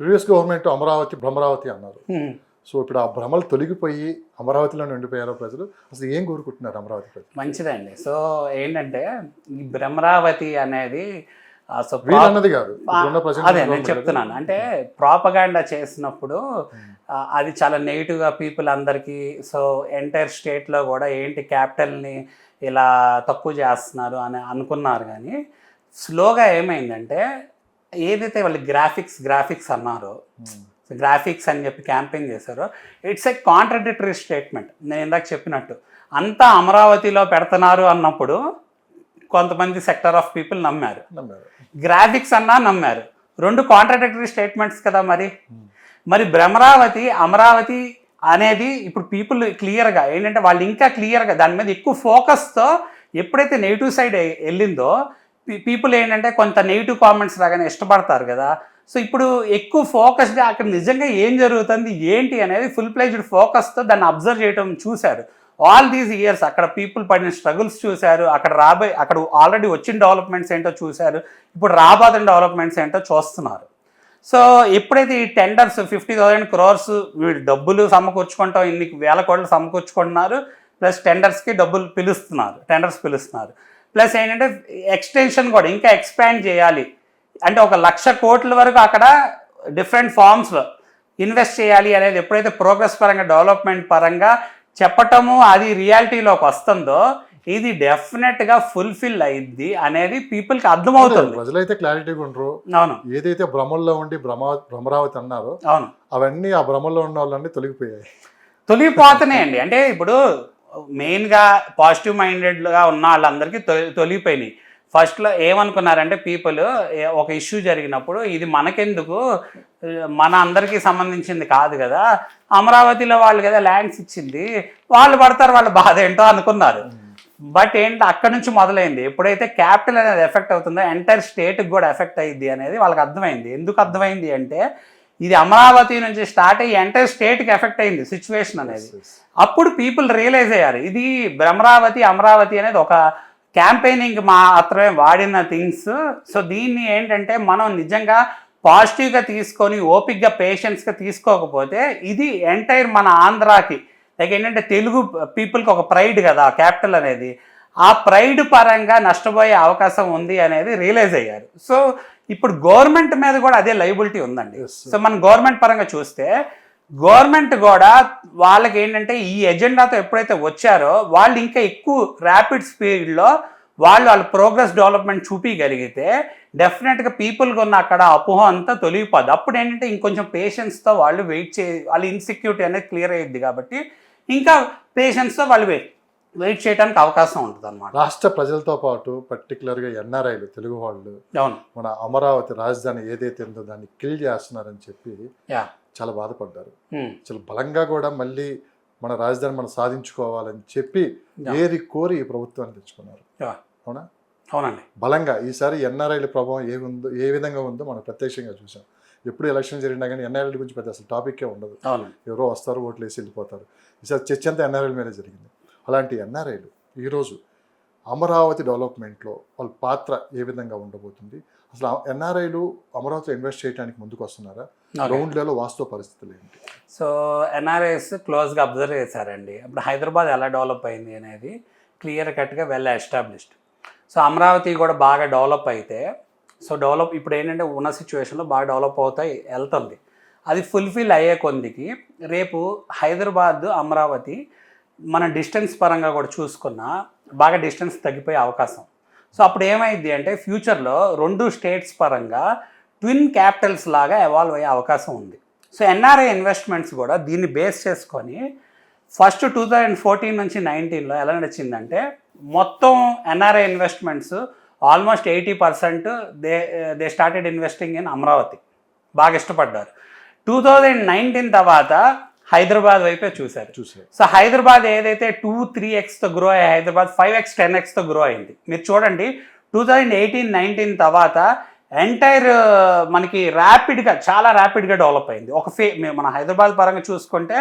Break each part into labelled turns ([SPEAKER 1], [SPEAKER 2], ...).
[SPEAKER 1] Previous government Amaravati భ్రమరావతి అన్నారు. So ఇప్పుడు ఆ భ్రమలు తొలగిపోయి అమరావతిలోనే ఉండిపోయారో ప్రజలు, అసలు ఏం కోరుకుంటున్నారు అమరావతి ప్రజలు?
[SPEAKER 2] మంచిదండి. సో ఏంటంటే ఈ భ్రమరావతి అనేది
[SPEAKER 1] వీళ్ళన్నది కాదు,
[SPEAKER 2] అదే నేను చెప్తున్నాను. అంటే ప్రాపగాండా చేసినప్పుడు అది చాలా నెగిటివ్గా పీపుల్ అందరికీ, సో ఎంటైర్ స్టేట్లో కూడా ఏంటి క్యాపిటల్ని ఇలా తక్కువ చేస్తున్నారు అని అనుకున్నారు. కానీ స్లోగా ఏమైందంటే ఏదైతే వాళ్ళు గ్రాఫిక్స్ అన్నారో, గ్రాఫిక్స్ అని చెప్పి క్యాంపెయిన్ చేశారో, ఇట్స్ ఏ కాంట్రడిక్టరీ స్టేట్మెంట్. నేను ఇందాక చెప్పినట్టు అంతా అమరావతిలో పెడుతున్నారు అన్నప్పుడు కొంతమంది సెక్టర్ ఆఫ్ పీపుల్ నమ్మారు, గ్రాఫిక్స్ అన్నా నమ్మారు. రెండు కాంట్రడిక్టరీ స్టేట్మెంట్స్ కదా. మరి భ్రమరావతి అమరావతి అనేది ఇప్పుడు పీపుల్ క్లియర్గా ఏంటంటే వాళ్ళు ఇంకా క్లియర్గా దాని మీద ఎక్కువ ఫోకస్తో ఎప్పుడైతే నెగిటివ్ సైడ్ వెళ్ళిందో పీపుల్ ఏంటంటే కొంత నెగిటివ్ కామెంట్స్ రాగానే ఇష్టపడతారు కదా. సో ఇప్పుడు ఎక్కువ ఫోకస్గా అక్కడ నిజంగా ఏం జరుగుతుంది ఏంటి అనేది ఫుల్ ప్లేజ్డ్ ఫోకస్తో దాన్ని అబ్జర్వ్ చేయడం చూశారు. ఆల్ దీస్ ఇయర్స్ అక్కడ పీపుల్ పడిన స్ట్రగుల్స్ చూశారు, అక్కడ ఆల్రెడీ వచ్చిన డెవలప్మెంట్స్ ఏంటో చూశారు, ఇప్పుడు రాబోతున్న డెవలప్మెంట్స్ ఏంటో చూస్తున్నారు. సో ఎప్పుడైతే ఈ టెండర్స్ 50,000 crores వీళ్ళు డబ్బులు సమకూర్చుకుంటాం, ఇన్ని వేల కోట్లు సమకూర్చుకుంటున్నారు, ప్లస్ టెండర్స్ పిలుస్తున్నారు, ప్లస్ ఏంటంటే ఎక్స్టెన్షన్ కూడా ఇంకా ఎక్స్పాండ్ చేయాలి అంటే 1,00,000 కోట్ల వరకు అక్కడ డిఫరెంట్ ఫార్మ్స్లో ఇన్వెస్ట్ చేయాలి అనేది ఎప్పుడైతే ప్రోగ్రెస్ పరంగా డెవలప్మెంట్ పరంగా చెప్పటము అది రియాలిటీలోకి వస్తుందో ఇది డెఫినెట్గా ఫుల్ఫిల్ అయింది అనేది పీపుల్కి అర్థమవుతుంది.
[SPEAKER 1] ప్రజలైతే క్లారిటీగా ఉండరు.
[SPEAKER 2] అవును,
[SPEAKER 1] ఏదైతే భ్రమల్లో ఉండి భ్రమరావతి అన్నారో
[SPEAKER 2] అవును
[SPEAKER 1] అవన్నీ ఆ భ్రమల్లో ఉన్న వాళ్ళన్నీ
[SPEAKER 2] తొలగిపోతున్నాయండి. అంటే ఇప్పుడు మెయిన్గా పాజిటివ్ మైండెడ్గా ఉన్న వాళ్ళందరికీ తొలగిపోయినాయి. ఫస్ట్లో ఏమనుకున్నారంటే పీపుల్ ఒక ఇష్యూ జరిగినప్పుడు ఇది మనకెందుకు, మన అందరికీ సంబంధించింది కాదు కదా, అమరావతిలో వాళ్ళు కదా ల్యాండ్స్ ఇచ్చింది, వాళ్ళు పడతారు, వాళ్ళ బాధ ఏంటో అనుకున్నారు. బట్ ఏంటి అక్కడి నుంచి మొదలైంది. ఎప్పుడైతే క్యాపిటల్ అనేది ఎఫెక్ట్ అవుతుందో ఎంటైర్ స్టేట్కి కూడా ఎఫెక్ట్ అయ్యిద్ది అనేది వాళ్ళకి అర్థమైంది. ఎందుకు అర్థమైంది అంటే ఇది అమరావతి నుంచి స్టార్ట్ అయ్యి ఎంటైర్ స్టేట్కి ఎఫెక్ట్ అయింది సిచ్యువేషన్ అనేది. అప్పుడు పీపుల్ రియలైజ్ అయ్యారు ఇది అమరావతి అనేది ఒక క్యాంపెయినింగ్ మాత్రమే వాడిన థింగ్స్. సో దీన్ని ఏంటంటే మనం నిజంగా పాజిటివ్గా తీసుకొని ఓపిక్గా పేషెన్స్గా తీసుకోకపోతే ఇది ఎంటైర్ మన ఆంధ్రాకి లైక్ ఏంటంటే తెలుగు పీపుల్కి ఒక ప్రైడ్ కదా క్యాపిటల్ అనేది, ఆ ప్రైడ్ పరంగా నష్టపోయే అవకాశం ఉంది అనేది రియలైజ్ అయ్యారు. సో ఇప్పుడు గవర్నమెంట్ మీద కూడా అదే లయబిలిటీ ఉందండి. సో మనం గవర్నమెంట్ పరంగా చూస్తే గవర్నమెంట్ కూడా వాళ్ళకి ఏంటంటే ఈ ఎజెండాతో ఎప్పుడైతే వచ్చారో వాళ్ళు ఇంకా ఎక్కువ ర్యాపిడ్ స్పీడ్లో వాళ్ళ ప్రోగ్రెస్ డెవలప్మెంట్ చూపించగలిగితే డెఫినెట్గా పీపుల్గా ఉన్న అక్కడ అపోహ అంతా తొలగిపోద్ది. అప్పుడు ఏంటంటే ఇంకొంచెం పేషెన్స్తో వాళ్ళు వాళ్ళ ఇన్సెక్యూరిటీ అనేది క్లియర్ అయ్యిద్ది కాబట్టి ఇంకా పేషెన్స్తో వాళ్ళు వెయిట్ చేయడానికి అవకాశం ఉంటుంది అన్నమాట.
[SPEAKER 1] రాష్ట్ర ప్రజలతో పాటు పర్టికులర్గా ఎన్ఆర్ఐలు తెలుగు వాళ్ళు మన అమరావతి రాజధాని ఏదైతే ఉందో దాన్ని కిల్ చేస్తున్నారని చెప్పి చాలా బాధపడ్డారు. చాలా బలంగా కూడా మళ్ళీ మన రాజధాని మనం సాధించుకోవాలని చెప్పి ఏరి కోరి ఈ ప్రభుత్వాన్ని తెచ్చుకున్నారు. అవునా?
[SPEAKER 2] అవునండి.
[SPEAKER 1] బలంగా ఈసారి ఎన్ఆర్ఐల ప్రభావం ఏ విధంగా ఉందో మనం ప్రత్యక్షంగా చూసాం. ఎప్పుడు ఎలక్షన్ జరిగినా కానీ ఎన్ఆర్ఐల గురించి పెద్ద అసలు టాపిక్కే ఉండదు. ఎవరో వస్తారు, ఓట్లు వేసి వెళ్ళిపోతారు. ఈసారి చర్చ అంతా ఎన్ఆర్ఐల మీదే జరిగింది. అలాంటి ఎన్ఆర్ఐలు ఈరోజు అమరావతి డెవలప్మెంట్లో వాళ్ళ పాత్ర ఏ విధంగా ఉండబోతుంది? అసలు ఎన్ఆర్ఐలు అమరావతిలో ఇన్వెస్ట్ చేయడానికి ముందుకు వస్తున్నారా? గ్రౌండ్ లెవెల్లో వాస్తవ పరిస్థితులు ఏంటి?
[SPEAKER 2] సో ఎన్ఆర్ఐస్ క్లోజ్గా అబ్జర్వ్ చేశారండి. ఇప్పుడు హైదరాబాద్ ఎలా డెవలప్ అయింది అనేది క్లియర్ కట్గా వెల్ ఎస్టాబ్లిష్డ్. సో అమరావతి కూడా బాగా డెవలప్ అయితే ఇప్పుడు ఏంటంటే ఉన్న సిచ్యువేషన్లో బాగా డెవలప్ అవుతాయి వెళ్తుంది. అది ఫుల్ఫిల్ అయ్యే కొందికి రేపు హైదరాబాద్ అమరావతి మన డిస్టెన్స్ పరంగా కూడా చూసుకున్నా బాగా డిస్టెన్స్ తగ్గిపోయే అవకాశం. సో అప్పుడు ఏమైంది అంటే ఫ్యూచర్లో రెండు స్టేట్స్ పరంగా ట్విన్ క్యాపిటల్స్ లాగా ఎవాల్వ్ అయ్యే అవకాశం ఉంది. సో ఎన్ఆర్ఐ ఇన్వెస్ట్మెంట్స్ కూడా దీన్ని బేస్ చేసుకొని ఫస్ట్ 2014 నుంచి 19లో ఎలా నడిచిందంటే మొత్తం NRI investments almost 80% they started investing in Amaravati, బాగా ఇష్టపడ్డారు. 2019 తర్వాత హైదరాబాద్ వైపే చూశారు. సో హైదరాబాద్ ఏదైతే 2-3x గ్రో అయ్యే హైదరాబాద్ 5x 10x గ్రో అయింది. మీరు చూడండి 2018-19 తర్వాత ఎంటైర్ మనకి చాలా ర్యాపిడ్గా డెవలప్ అయింది. మన హైదరాబాద్ పరంగా చూసుకుంటే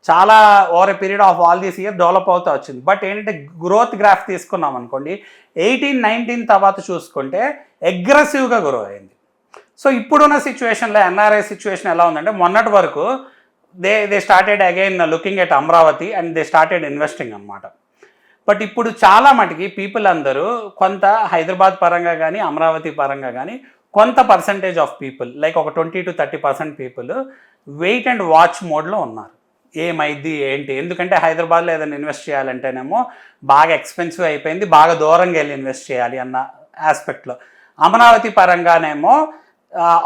[SPEAKER 2] చాలా over a period of all these year develop అవుతూ వచ్చింది. బట్ ఏంటంటే గ్రోత్ గ్రాఫ్ తీసుకున్నాం అనుకోండి 18-19 తర్వాత చూసుకుంటే అగ్రెసివ్గా గ్రో అయింది. సో ఇప్పుడున్న సిచ్యువేషన్లో ఎన్ఆర్ఐ సిచ్యువేషన్ ఎలా ఉందంటే మొన్నటి వరకు they started again looking at Amaravati and they started investing అనమాట. బట్ ఇప్పుడు చాలా మటుకి పీపుల్ అందరూ కొంత హైదరాబాద్ పరంగా కానీ అమరావతి పరంగా కానీ కొంత పర్సంటేజ్ ఆఫ్ పీపుల్ లైక్ ఒక 20 to 30% people wait and watch మోడ్లో ఉన్నారు. ఏమైంది ఏంటి, ఎందుకంటే హైదరాబాద్లో ఏదైనా ఇన్వెస్ట్ చేయాలంటేనేమో బాగా ఎక్స్పెన్సివ్ అయిపోయింది, బాగా దూరంగా వెళ్ళి ఇన్వెస్ట్ చేయాలి అన్న ఆస్పెక్ట్లో. అమరావతి పరంగానేమో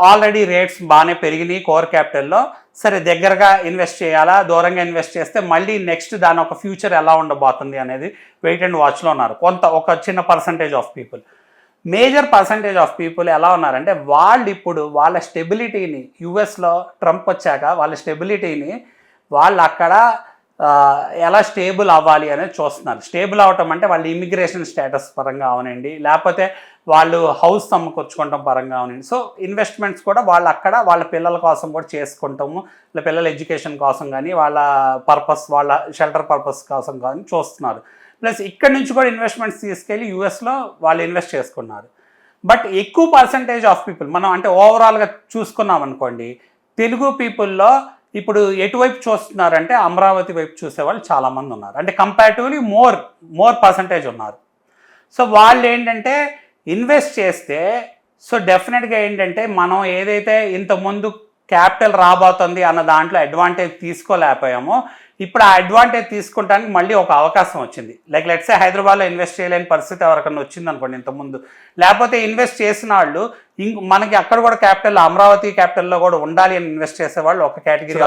[SPEAKER 2] ఆల్రెడీ రేట్స్ బాగానే పెరిగినాయి కోర్ క్యాపిటల్లో, సరే దగ్గరగా ఇన్వెస్ట్ చేయాలా, దూరంగా ఇన్వెస్ట్ చేస్తే మళ్ళీ నెక్స్ట్ దాని ఒక ఫ్యూచర్ ఎలా ఉండబోతుంది అనేది వెయిట్ అండ్ వాచ్లో ఉన్నారు ఒక చిన్న percentage of people. Major percentage of people ఎలా ఉన్నారంటే వాళ్ళు ఇప్పుడు వాళ్ళ స్టెబిలిటీని యుఎస్లో ట్రంప్ వచ్చాక వాళ్ళ స్టెబిలిటీని వాళ్ళు అక్కడ ఎలా స్టేబుల్ అవ్వాలి అనేది చూస్తున్నారు. స్టేబుల్ అవ్వటం అంటే వాళ్ళు ఇమిగ్రేషన్ స్టేటస్ పరంగా అవనండి, లేకపోతే వాళ్ళు హౌస్ సమకూర్చుకోవటం పరంగా అవనండి. సో ఇన్వెస్ట్మెంట్స్ కూడా వాళ్ళు అక్కడ వాళ్ళ పిల్లల కోసం కూడా చేసుకుంటాము, వాళ్ళ పిల్లల ఎడ్యుకేషన్ కోసం కానీ వాళ్ళ పర్పస్ వాళ్ళ షెల్టర్ పర్పస్ కోసం కానీ చూస్తున్నారు. ప్లస్ ఇక్కడ నుంచి కూడా ఇన్వెస్ట్మెంట్స్ తీసుకెళ్ళి యూఎస్లో వాళ్ళు ఇన్వెస్ట్ చేసుకున్నారు. బట్ ఎక్కువ పర్సంటేజ్ ఆఫ్ పీపుల్ మనం అంటే ఓవరాల్గా చూసుకున్నాం అనుకోండి, తెలుగు పీపుల్లో ఇప్పుడు ఎటువైపు చూస్తున్నారంటే అమరావతి వైపు చూసేవాళ్ళు చాలామంది ఉన్నారు, అంటే కంపారిటివ్లీ మోర్ పర్సంటేజ్ ఉన్నారు. సో వాళ్ళు ఏంటంటే ఇన్వెస్ట్ చేస్తే సో డెఫినెట్గా ఏంటంటే మనం ఏదైతే ఇంతకుముందు క్యాపిటల్ రాబోతుంది అన్న దాంట్లో అడ్వాంటేజ్ తీసుకోలేకపోయామో ఇప్పుడు ఆ అడ్వాంటేజ్ తీసుకుంటానికి మళ్ళీ ఒక అవకాశం వచ్చింది. లైక్ లెట్సే హైదరాబాద్లో ఇన్వెస్ట్ చేయలేని పరిస్థితి ఎవరికన్నా వచ్చింది అనుకోండి ఇంతకుముందు, లేకపోతే ఇన్వెస్ట్ చేసిన వాళ్ళు మనకి అక్కడ కూడా క్యాపిటల్ అమరావతి క్యాపిటల్లో కూడా ఉండాలి అని ఇన్వెస్ట్ చేసేవాళ్ళు ఒక కేటగిరీ.